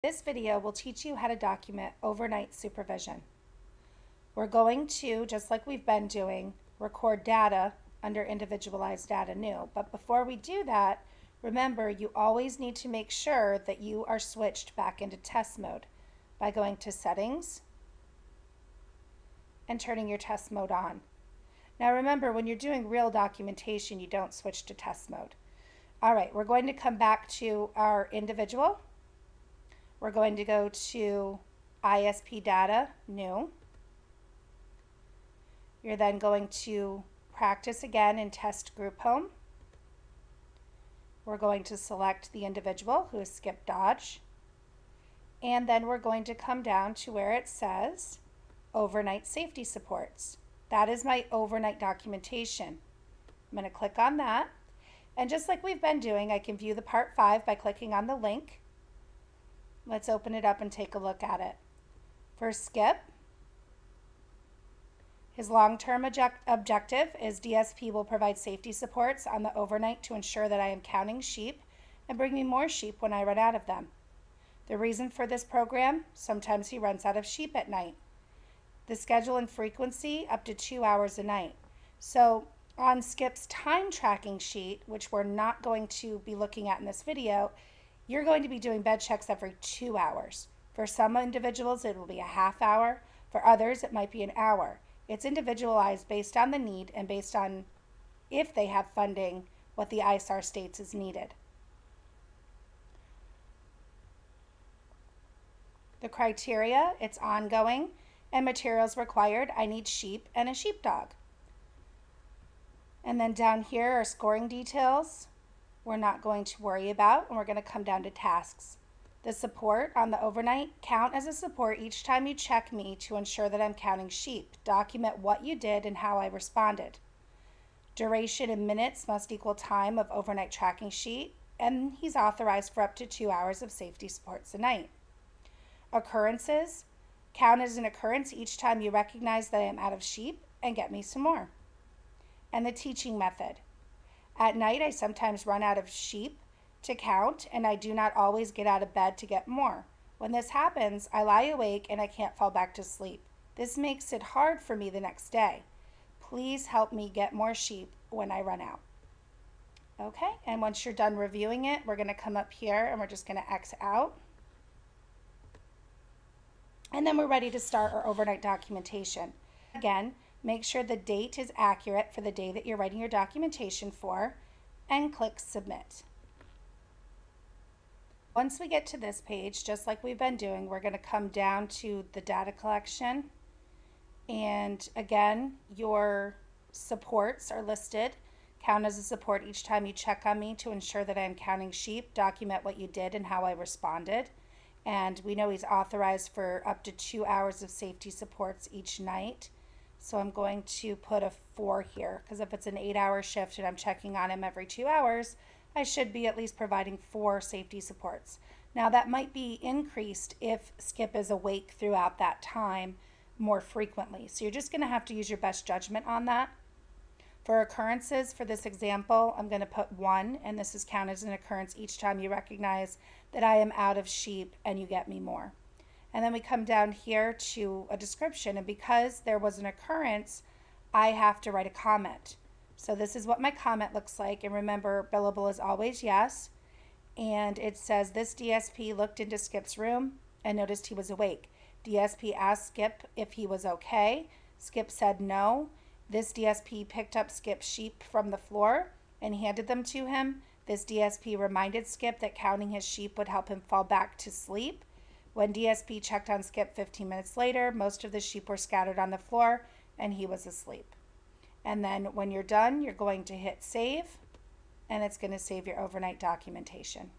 This video will teach you how to document overnight supervision. We're going to, just like we've been doing, record data under individualized data new. But before we do that, remember you always need to make sure that you are switched back into test mode by going to settings and turning your test mode on. Now remember, when you're doing real documentation, you don't switch to test mode. All right, we're going to come back to our individual. We're going to go to ISP data, new. You're then going to practice again in test group home. We're going to select the individual who is Skip Dodge. And then we're going to come down to where it says overnight safety supports. That is my overnight documentation. I'm going to click on that. And just like we've been doing, I can view the part 5 by clicking on the link. Let's open it up and take a look at it. For Skip, his long-term objective is DSP will provide safety supports on the overnight to ensure that I am counting sheep and bring me more sheep when I run out of them. The reason for this program, sometimes he runs out of sheep at night. The schedule and frequency, up to 2 hours a night. So on Skip's time tracking sheet, which we're not going to be looking at in this video, you're going to be doing bed checks every 2 hours. For some individuals, it will be a half hour. For others, it might be an hour. It's individualized based on the need and based on if they have funding, what the ISR states is needed. The criteria, it's ongoing, and materials required. I need sheep and a sheepdog. And then down here are scoring details. We're not going to worry about, and we're going to come down to tasks. The support on the overnight, count as a support each time you check me to ensure that I'm counting sheep. Document what you did and how I responded. Duration in minutes must equal time of overnight tracking sheet, and he's authorized for up to 2 hours of safety supports a night. Occurrences, count as an occurrence each time you recognize that I am out of sheep and get me some more. And the teaching method. At night, I sometimes run out of sheep to count, and I do not always get out of bed to get more. When this happens, I lie awake and I can't fall back to sleep. This makes it hard for me the next day. Please help me get more sheep when I run out. Okay, and once you're done reviewing it, we're going to come up here and we're just going to X out. And then we're ready to start our overnight documentation. Again, make sure the date is accurate for the day that you're writing your documentation for, and click Submit. Once we get to this page, just like we've been doing, we're going to come down to the data collection. And again, your supports are listed. Count as a support each time you check on me to ensure that I am counting sheep. Document what you did and how I responded. And we know he's authorized for up to 2 hours of safety supports each night. So I'm going to put a 4 here, because if it's an 8-hour shift and I'm checking on him every 2 hours, I should be at least providing 4 safety supports. Now that might be increased if Skip is awake throughout that time more frequently. So you're just going to have to use your best judgment on that. For occurrences, for this example, I'm going to put 1, and this is counted as an occurrence each time you recognize that I am out of sheep and you get me more. And then we come down here to a description, and because there was an occurrence, I have to write a comment. So this is what my comment looks like, and remember, billable is always yes. And it says, this DSP looked into Skip's room and noticed he was awake. DSP asked Skip if he was okay. Skip said no. This DSP picked up Skip's sheep from the floor and handed them to him. This DSP reminded Skip that counting his sheep would help him fall back to sleep. When DSP checked on Skip 15 minutes later, most of the sheep were scattered on the floor and he was asleep. And then when you're done, you're going to hit save, and it's going to save your overnight documentation.